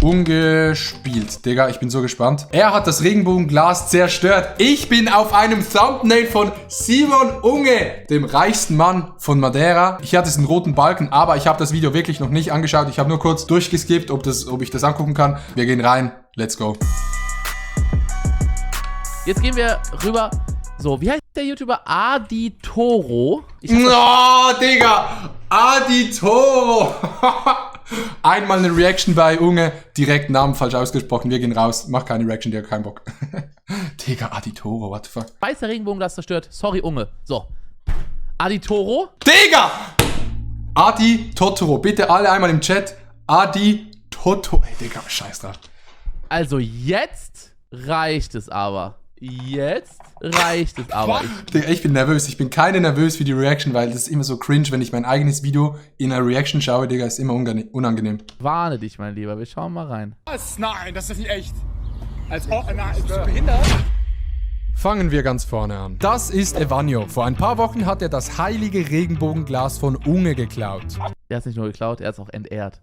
ungespielt. Digga, ich bin so gespannt. Er hat das Regenbogenglas zerstört. Ich bin auf einem Thumbnail von Simon Unge, dem reichsten Mann von Madeira. Ich hatte diesen roten Balken, aber ich habe das Video wirklich noch nicht angeschaut. Ich habe nur kurz durchgeskippt, ob ich das angucken kann. Wir gehen rein. Let's go. Jetzt gehen wir rüber. So, wie heißt der YouTuber? Aditoro. Oh, Digga! Aditoro! Einmal eine Reaction bei Unge. Direkt Namen falsch ausgesprochen. Wir gehen raus. Mach keine Reaction, Digga, kein Bock. Digga, Aditoro, what the fuck? Weißer Regenbogenglas zerstört. Sorry, Unge. So. Aditoro. Digga! Adi Totoro. Bitte alle einmal im Chat. Adi Totoro. Ey, Digga, scheiß drauf. Also jetzt reicht es aber. Jetzt reicht es aber. Digga, ich bin nervös. Ich bin keine nervös für die Reaction, weil das ist immer so cringe, wenn ich mein eigenes Video in einer Reaction schaue. Digga, ist immer unangenehm. Warne dich, mein Lieber. Wir schauen mal rein. Was? Nein, das ist nicht echt. Als ob, nein, bist du behindert? Fangen wir ganz vorne an. Das ist Evanio. Vor ein paar Wochen hat er das heilige Regenbogenglas von Unge geklaut. Er hat es nicht nur geklaut, er hat es auch entehrt.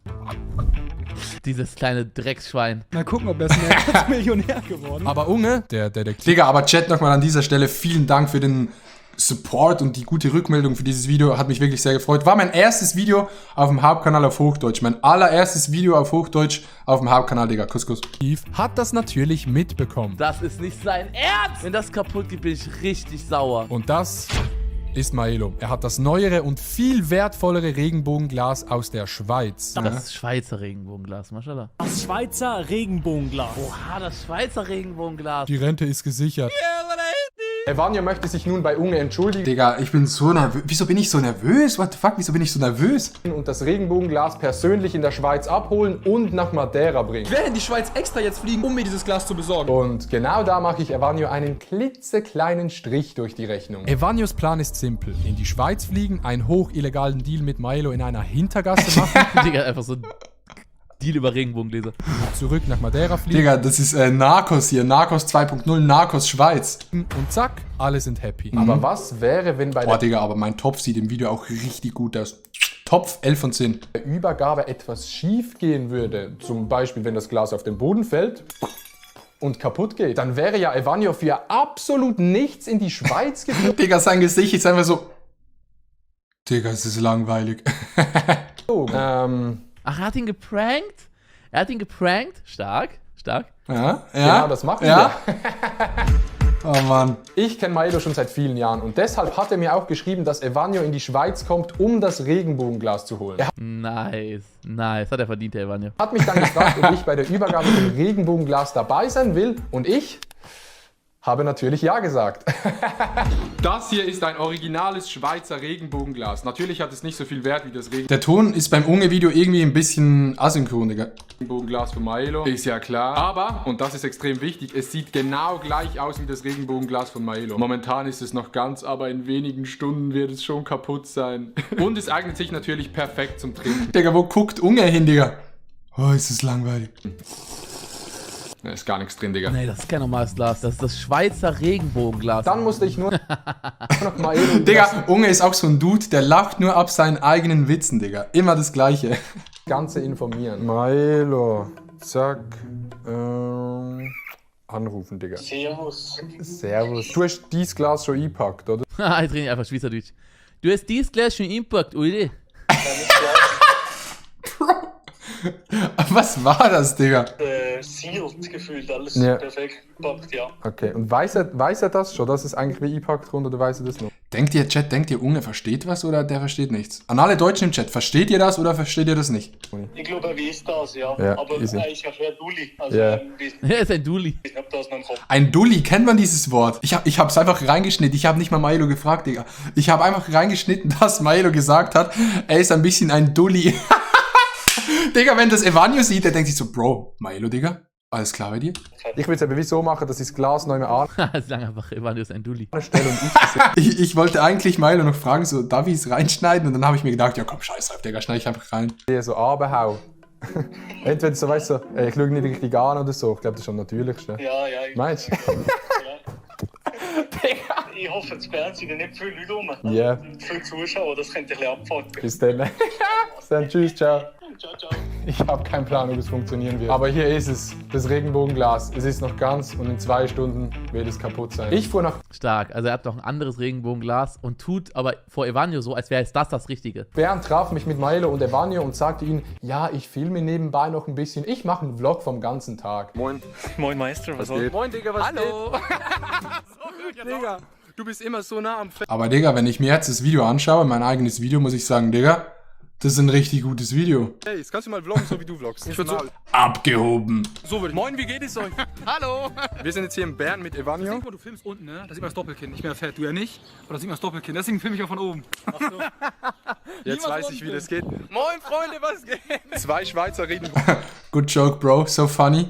Dieses kleine Drecksschwein. Mal gucken, ob er ist Millionär geworden. Aber Unge, der Detektiv. Digga, aber Chat nochmal an dieser Stelle. Vielen Dank für den Support und die gute Rückmeldung für dieses Video. Hat mich wirklich sehr gefreut. War mein erstes Video auf dem Hauptkanal auf Hochdeutsch. Mein allererstes Video auf Hochdeutsch auf dem Hauptkanal, Digga. Kuss, Kuss. Hat das natürlich mitbekommen. Das ist nicht sein Ernst! Wenn das kaputt geht, bin ich richtig sauer. Und das ist Maelo. Er hat das neuere und viel wertvollere Regenbogenglas aus der Schweiz. Das Schweizer Regenbogenglas, Maschallah. Das Schweizer Regenbogenglas. Oha, das Schweizer Regenbogenglas. Die Rente ist gesichert. Evanio möchte sich nun bei Unge entschuldigen. Digga, ich bin so nervös. Wieso bin ich so nervös? What the fuck? Wieso bin ich so nervös? Und das Regenbogenglas persönlich in der Schweiz abholen und nach Madeira bringen. Ich werde in die Schweiz extra jetzt fliegen, um mir dieses Glas zu besorgen. Und genau da mache ich Evanio einen klitzekleinen Strich durch die Rechnung. Evanios Plan ist simpel. In die Schweiz fliegen, einen hochillegalen Deal mit Maelo in einer Hintergasse machen. Digga, einfach so ein Deal über Regenbogengläser. Zurück nach Madeira fliegen. Digga, das ist Narcos hier. Narcos 2.0, Narcos Schweiz. Und zack, alle sind happy. Aber was wäre, wenn bei der... Boah, Digga, aber mein Topf sieht im Video auch richtig gut aus. Topf 11 von 10. Der Übergabe etwas schief gehen würde, zum Beispiel, wenn das Glas auf den Boden fällt und kaputt geht, dann wäre ja Evanio für absolut nichts in die Schweiz geflogen. Digga, sein Gesicht ist einfach so... Digga, es ist langweilig. Ach, er hat ihn geprankt? Er hat ihn geprankt? Stark, stark. Ja, genau, das machen wir. Oh Mann. Ich kenne Maelo schon seit vielen Jahren und deshalb hat er mir auch geschrieben, dass Evanio in die Schweiz kommt, um das Regenbogenglas zu holen. Er Nice, nice. Hat er verdient, der Evanio. hat mich dann gefragt, ob ich bei der Übergabe vom Regenbogenglas dabei sein will und ich habe natürlich ja gesagt. Das hier ist ein originales Schweizer Regenbogenglas. Natürlich hat es nicht so viel Wert wie das Regenbogenglas. Der Ton ist beim Unge-Video irgendwie ein bisschen asynchron, Digga. Regenbogenglas von Maelo, ist ja klar. Aber, und das ist extrem wichtig, es sieht genau gleich aus wie das Regenbogenglas von Maelo. Momentan ist es noch ganz, aber in wenigen Stunden wird es schon kaputt sein. Und es eignet sich natürlich perfekt zum Trinken. Digga, wo guckt Unge hin, Digga? Oh, ist es langweilig. Da ist gar nichts drin, Digga. Nee, das ist kein normales Glas. Das ist das Schweizer Regenbogenglas. Dann musste ich nur noch mal eben... Digga, Unge ist auch so ein Dude, der lacht nur ab seinen eigenen Witzen, Digga. Immer das Gleiche. Ganze informieren. Maelo. Zack. Anrufen, Digga. Servus. Servus. Du hast dieses Glas schon eingepackt, oder? Haha, ich rede einfach Schweizerdeutsch. Du hast dieses Glas schon impackt, oder? Was war das, Digga? Sealed gefühlt, alles Ja. perfekt gepackt, ja. Okay, und weiß er das schon, dass es eigentlich wie eingepackt kommt, oder weiß er das noch? Denkt ihr, Chat, Unge versteht was oder der versteht nichts? An alle Deutschen im Chat, versteht ihr das oder versteht ihr das nicht? Ich glaube, er weiß das, ja. Ja, Aber easy. er ist ja schwer Dulli. Also, Ja. Er ist ein Dulli. ich hab das noch im Kopf. Ein Dulli, kennt man dieses Wort? Ich hab's einfach reingeschnitten. Ich habe nicht mal Maelo gefragt, Digga. Ich habe einfach reingeschnitten, dass Maelo gesagt hat, er ist ein bisschen ein Dulli. Digga, wenn das Evanio sieht, der denkt sich so, Bro, Maelo, Digga, alles klar bei dir? Ich will es aber wie so machen, dass ich das Glas neu mehr Sag einfach, Evanio ist ein Dulli. anstelle und ich wollte eigentlich Maelo noch fragen, so, darf ich es reinschneiden? Und dann habe ich mir gedacht, ja komm, scheiß drauf, Digga, schneide ich einfach rein. So abhau. Entweder so, weißt du, ich schaue nicht richtig an oder so. Ich glaube, das ist schon am natürlichsten. Ja. Meinst du? Ich hoffe, es sperren sich nicht viele Leute rum. Ja. Viele Zuschauer, das könnte ein bisschen abfucken. Bis dann. Bis dann, tschüss, ciao. Ciao, ciao. Ich habe keinen Plan, ob es funktionieren wird. Aber hier ist es, das Regenbogenglas. Es ist noch ganz und in 2 Stunden wird es kaputt sein. Ich fuhr nach Stark. Also er hat noch ein anderes Regenbogenglas und tut aber vor Evanio so, als wäre es das Richtige. Bern, traf mich mit Maelo und Evanio und sagte ihnen, ja, ich filme nebenbei noch ein bisschen. Ich mache einen Vlog vom ganzen Tag. Moin. Moin Meister, was geht? Moin, Digga, was Hallo. Digga, Du bist immer so nah am Fett. aber Digga, wenn ich mir jetzt das Video anschaue, mein eigenes Video, muss ich sagen, Digga, das ist ein richtig gutes Video. Hey, jetzt kannst du mal vloggen, so wie du vloggst. Ich würde so, Abgehoben. so würde ich. Moin, wie geht es euch? Hallo! Wir sind jetzt hier in Bern mit Evanio. Guck mal, du filmst unten, ne? Da sieht man das Doppelkinn. Ich bin ja fett, du ja nicht. Aber da sieht man das Doppelkinn. Deswegen filme ich auch von oben. Jetzt weiß ich, wie das geht. Moin, Freunde, was geht? 2 Schweizer reden Good joke, Bro, so funny.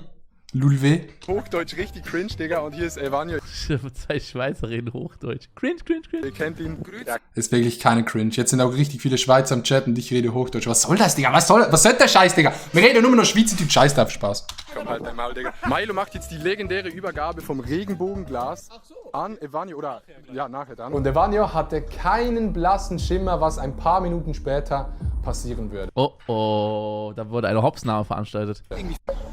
Lulwe. Hochdeutsch richtig cringe, Digga. Und hier ist Evanio. 2 Schweizer reden Hochdeutsch. Cringe, cringe, cringe. Ihr kennt ihn. Ja, Ist wirklich keine Cringe. Jetzt sind auch richtig viele Schweizer im Chat und ich rede Hochdeutsch. Was soll das, Digga? Was soll der Scheiß, Digga? Wir reden nur noch Schweizerdeutsch. Scheiß drauf, Spaß. komm halt dein Maul, Digga. Milo macht jetzt die legendäre Übergabe vom Regenbogenglas an Evanio. Oder, ja, nachher dann. Und Evanio hatte keinen blassen Schimmer, was ein paar Minuten später passieren würde. Oh, oh. Da wurde eine Hopsnahme veranstaltet.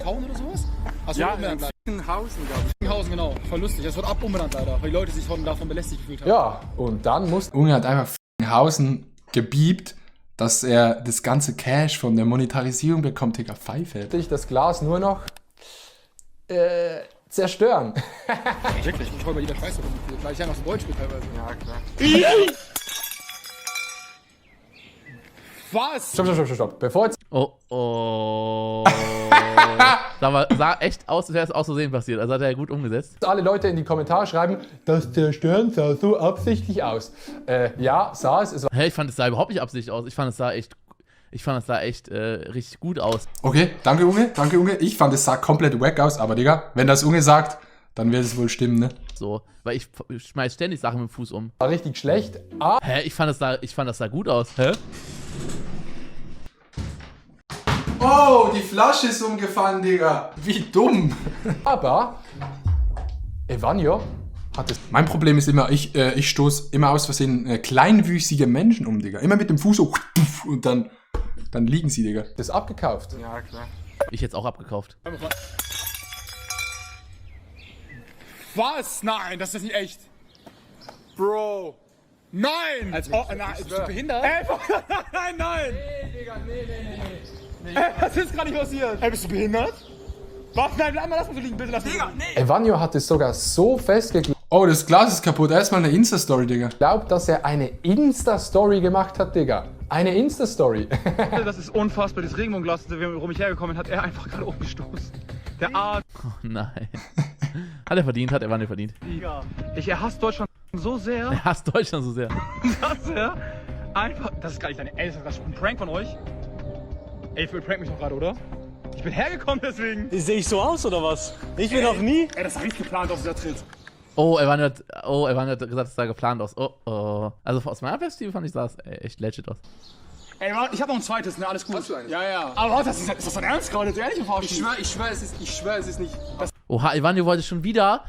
Kauen oder sowas? Achso, Ja, umbenannt leider. Fickenhausen, glaube ich. Fickenhausen, genau. Voll lustig. Es wird umbenannt leider, weil die Leute sich davon belästigt gefühlt haben. Ja, und dann musste Unge hat einfach Fickenhausen gebiebt, dass er das ganze Cash von der Monetarisierung bekommt, Digga, Pfeife. Ich das Glas nur noch zerstören. Wirklich, ich hol mal jeder Scheiße rum, weil ich ja noch so Deutsch bin teilweise. Ja, klar. Was? Stopp. Bevor jetzt Oh, oh. Sah echt aus, als wäre es aus Versehen passiert. Also hat er ja gut umgesetzt. alle Leute in die Kommentare schreiben, das Zerstören sah so absichtlich aus. Ja, sah es. Es war Hä, ich fand, es sah überhaupt nicht absichtlich aus. Ich fand, es sah echt richtig gut aus. okay, danke Unge. Ich fand, es sah komplett wack aus, aber Digga, wenn das Unge sagt, dann wird es wohl stimmen, ne? So, weil ich schmeiß ständig Sachen mit dem Fuß um. War richtig schlecht, Hä, ich fand, das sah gut aus. Hä? Oh, die Flasche ist umgefallen, Digga. Wie dumm. Aber Evanio hat es. Mein Problem ist immer, ich stoße immer aus Versehen kleinwüchsige Menschen um, Digga. Immer mit dem Fuß so und dann liegen sie, Digga. Das abgekauft. Ja, klar. Ich jetzt auch abgekauft. Was? Nein, das ist nicht echt. Bro. Nein! Als Nein, bist du behindert? Nein! Nee, Digga, nee. Was ist gerade nicht passiert? Ey, bist du behindert? Was? Nein, lass mal so liegen, bitte lass mal. Digga, nee! Evanio hat es sogar so festgeglaubt, Oh, das Glas ist kaputt. Erstmal eine Insta-Story, Digga. dass er eine Insta-Story gemacht hat, Digga. Eine Insta-Story. Das ist unfassbar. Das Regenbogenglas, worum ich hergekommen hat er einfach gerade umgestoßen. Der Arzt. Oh nein. Hat er verdient, Er hasst Deutschland so sehr, Er hasst Deutschland so sehr. dass er einfach. Das ist gar nicht deine. Ey, das ist ein Prank von euch. Ey, ihr prankt mich doch gerade, oder? Ich bin hergekommen deswegen. Sehe ich so aus oder was? Ich bin noch nie. Ey, das ist richtig geplant aus dieser Tritt. Oh, Evan hat gesagt, es sah geplant aus. Oh, oh. Also aus meiner Perspektive fand ich das echt legit aus. Ey, warte, ich hab noch ein zweites, ne? Alles gut. Hast du eines? Ja. Aber warte, ist das dein Ernst gerade? Ehrlich im Ich schwör, es ist nicht. Oha, Evanio wollte schon wieder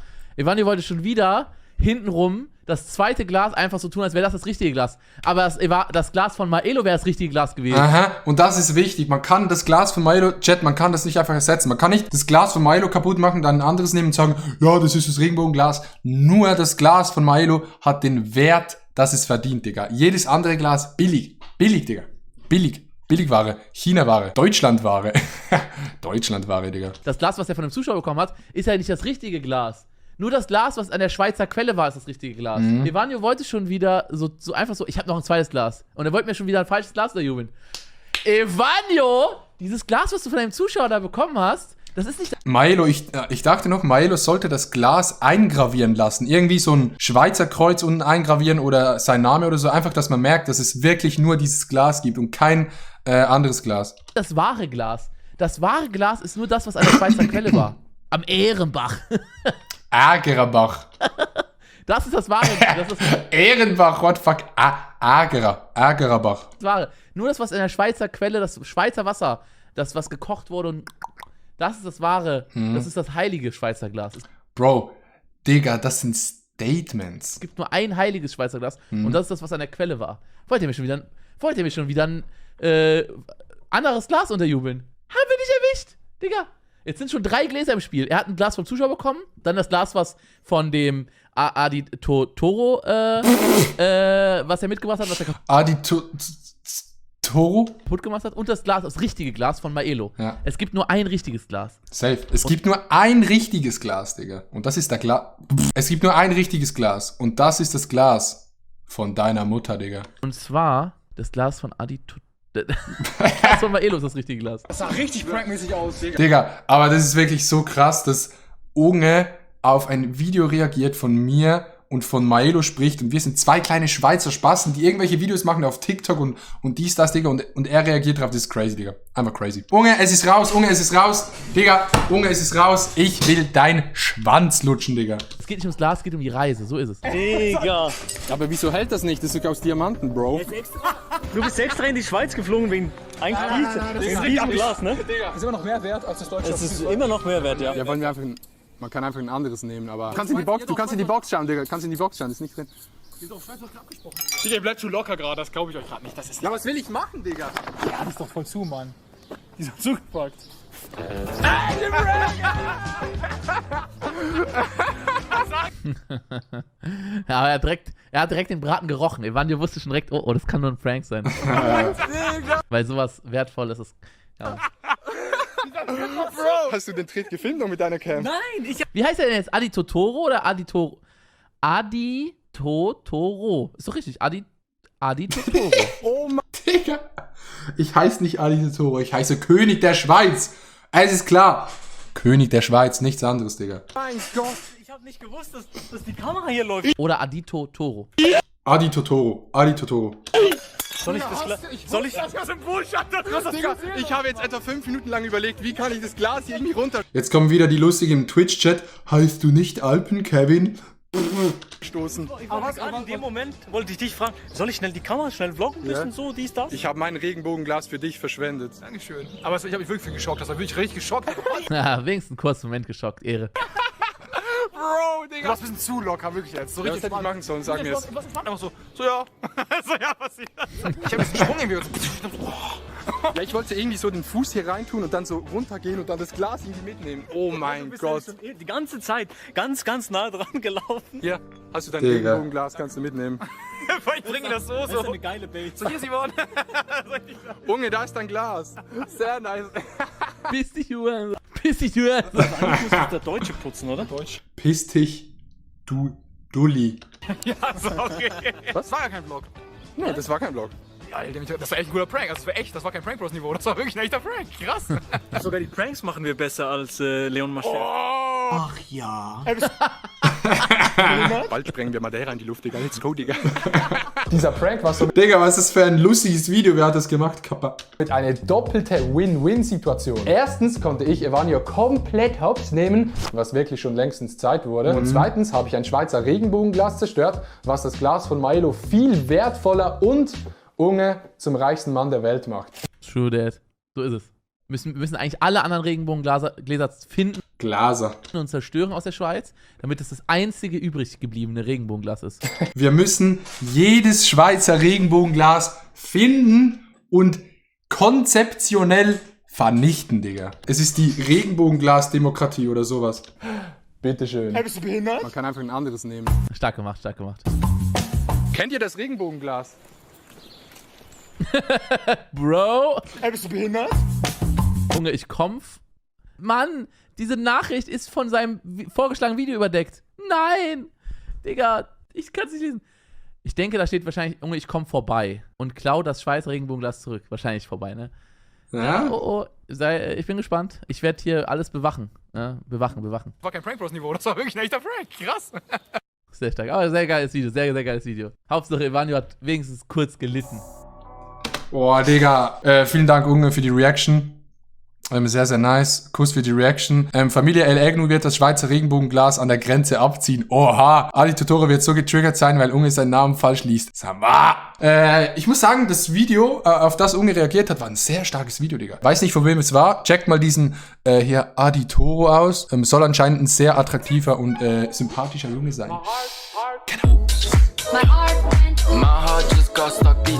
hintenrum das zweite Glas einfach so tun, als wäre das richtige Glas. Aber das Glas von Maelo wäre das richtige Glas gewesen. Aha, und das ist wichtig. Man kann das Glas von Milo, Chat, man kann das nicht einfach ersetzen. Man kann nicht das Glas von Milo kaputt machen, dann ein anderes nehmen und sagen, ja, das ist das Regenbogenglas. Nur das Glas von Milo hat den Wert, das es verdient, Digga. Jedes andere Glas billig, Digga. Billigware, China-Ware, Deutschland-Ware. Deutschland-Ware, Digga. Das Glas, was er von dem Zuschauer bekommen hat, ist ja nicht das richtige Glas. Nur das Glas, was an der Schweizer Quelle war, ist das richtige Glas. Evanio wollte schon wieder so einfach so, ich habe noch ein zweites Glas. Und er wollte mir schon wieder ein falsches Glas unterjubeln. Evanio, dieses Glas, was du von deinem Zuschauer da bekommen hast, das ist nicht... Milo, ich dachte noch, Milo sollte das Glas eingravieren lassen. Irgendwie so ein Schweizer Kreuz unten eingravieren oder sein Name oder so. Einfach, dass man merkt, dass es wirklich nur dieses Glas gibt und kein anderes Glas. Das wahre Glas. Das wahre Glas ist nur das, was an der Schweizer Quelle war. Am Ehrenbach. Agerbach. Das ist das wahre. Das ist das Ehrenbach, what fuck? Agerbach. wahre. Nur das, was in der Schweizer Quelle, das Schweizer Wasser, das, was gekocht wurde und das ist das wahre. Das ist das heilige Schweizer Glas. Es Bro, Digga, das sind Statements. gibt nur ein heiliges Schweizer Glas und das ist das, was an der Quelle war. Wollt ihr mir schon wieder ein anderes Glas unterjubeln? Digga, jetzt sind schon 3 Gläser im Spiel. Er hat ein Glas vom Zuschauer bekommen, dann das Glas, was von dem Adi Toro, was er mitgebracht hat, was er Toro? kaputt gemacht hat, und das Glas, das richtige Glas von Maelo. Ja. Es gibt nur ein richtiges Glas. Safe. Es gibt nur ein richtiges Glas, Digga. Und das ist der Glas. Es gibt nur ein richtiges Glas. Und das ist das Glas von deiner Mutter, Digga. Und zwar das Glas von Adi Das von Maelo ist das richtige Glas. Das sah richtig prankmäßig aus, Digga. Digga, aber das ist wirklich so krass, dass Unge auf ein Video reagiert von mir und von Maelo spricht und wir sind 2 kleine Schweizer Spasten, die irgendwelche Videos machen auf TikTok und dies, das, Digga, und er reagiert drauf. Das ist crazy, Digga. Einfach crazy. Unge, es ist raus, Unge, es ist raus. Digga, Unge, es ist raus. Ich will deinen Schwanz lutschen, Digga. Es geht nicht ums Glas, es geht um die Reise, so ist es. Digga. Aber wieso hält das nicht? Das ist sogar aus Diamanten, Bro. Du bist extra in die Schweiz geflogen wegen diesem Glas, ne? Ist immer noch mehr wert als das deutsche. Es ist immer noch mehr wert, ja. Ja, wollen wir einfach man kann einfach ein anderes nehmen, aber... Du kannst in die Box schauen, Digga. Kannst in die Box schauen, ist nicht drin. Digga, ihr bleibt zu locker gerade, das glaube ich euch gerade nicht. Das ist Ja, was will ich machen, Digga? Ja, die ist doch voll zu, Mann. Die ist doch zugepackt. Ja, aber er hat direkt den Braten gerochen. Evanio wusste schon direkt, oh, das kann nur ein Prank sein. Weil sowas Wertvolles ist. Ja. Bro! Hast du den Tritt gefilmt noch mit deiner Cam? Nein, Wie heißt er denn jetzt? Adi Totoro oder Adi Toro? Adi Totoro. Ist doch richtig. Adi Totoro. Oh Mann, Digga. Ich heiße nicht Adi Toro, ich heiße König der Schweiz. Es ist klar. König der Schweiz, nichts anderes, Digga. Mein Gott! Ich hab nicht gewusst, dass die Kamera hier läuft. Oder Adi Totoro. Adi Totoro, Adi Totoro. Soll ich das Glas... Soll ich... Digga, ich habe jetzt etwa 5 Minuten lang überlegt, wie kann ich das Glas hier irgendwie runterstoßen. Jetzt kommen wieder die Lustigen im Twitch-Chat. Heißt du nicht Alpen, Kevin? Aber gerade in dem Moment wollte ich dich fragen, soll ich schnell die Kamera schnell vloggen, ein bisschen so, dies, das? Ich habe mein Regenbogenglas für dich verschwendet. Dankeschön. Aber ich habe mich wirklich geschockt, das war wirklich richtig geschockt. Ja, wenigstens einen kurzen Moment geschockt. Ehre. Bro, Digga. Du warst ein bisschen zu locker, wirklich jetzt. So Ja, was richtig hätte ich machen sollen, sag mir es. Was einfach so ja. So ja, passiert. Ich habe diesen Sprung irgendwie so. Ja, ich wollte irgendwie so den Fuß hier reintun und dann so runtergehen und dann das Glas irgendwie mitnehmen. Oh mein Gott. Die ganze Zeit ganz nah dran gelaufen. Hier, hast du dein Digga. Regenbogenglas, kannst du mitnehmen. Ich bringe das so. Das ist eine geile Bait. So, hier, Simon. Junge, da ist dein Glas. Sehr nice. Piss dich, Juan. Piss dich, Juan. Eigentlich muss das der Deutsche putzen, oder? Deutsch. Piss dich, du Dulli. Ja, so, okay. Das war ja kein Vlog. Nee, das war kein Vlog. Ja, das war echt ein guter Prank. Also, das war kein Prank Bros Niveau. Das war wirklich ein echter Prank. Krass. Sogar die Pranks machen wir besser als Leon Mascher. Oh. Bald sprengen wir Madeira in die Luft, Digga. Let's go, Digga. Dieser Prank war so Digga, was ist das für ein lustiges Video? Wer hat das gemacht, Kappa? mit eine doppelte Win-Win-Situation. Erstens konnte ich Evanio komplett hops nehmen, was wirklich schon längstens Zeit wurde. Und zweitens habe ich ein Schweizer Regenbogenglas zerstört, was das Glas von Maelo viel wertvoller und Unge zum reichsten Mann der Welt macht. True that. So ist es. Wir müssen eigentlich alle anderen Regenbogengläser finden Glaser. und zerstören aus der Schweiz, damit es das einzige übrig gebliebene Regenbogenglas ist. Wir müssen jedes Schweizer Regenbogenglas finden und konzeptionell vernichten, Digga. Es ist die Regenbogenglas-Demokratie oder sowas. Bitteschön. Bist du behindert? Man kann einfach ein anderes nehmen. Stark gemacht, stark gemacht. Kennt ihr das Regenbogenglas? Bro! Bist du behindert? Junge, ich kompf. Mann, diese Nachricht ist von seinem vorgeschlagenen Video überdeckt. Nein! Digga, ich kann es nicht lesen. Ich denke, da steht wahrscheinlich, Junge, ich komm vorbei und klau das Schweizer Regenbogenglas zurück. Wahrscheinlich vorbei, ne? Ja? Oh, ich bin gespannt. Ich werde hier alles bewachen. Ja, bewachen. Das war kein Prank Bros Niveau. Das war wirklich ein echter Prank. Krass. Sehr stark. Aber sehr geiles Video, sehr geiles Video. Hauptsache, Evanio hat wenigstens kurz gelitten. Boah, Digga. Vielen Dank, Unge, für die Reaction. Sehr, sehr nice. Kuss für die Reaction. Familie El Egnu wird das Schweizer Regenbogenglas an der Grenze abziehen. Oha. Adi Totoro wird so getriggert sein, weil Unge seinen Namen falsch liest. Sama. Ich muss sagen, das Video, auf das Unge reagiert hat, war ein sehr starkes Video, Digga. Weiß nicht, von wem es war. Checkt mal diesen hier Adi Toro aus. Soll anscheinend ein sehr attraktiver und sympathischer Junge sein. My heart just got stuck beat.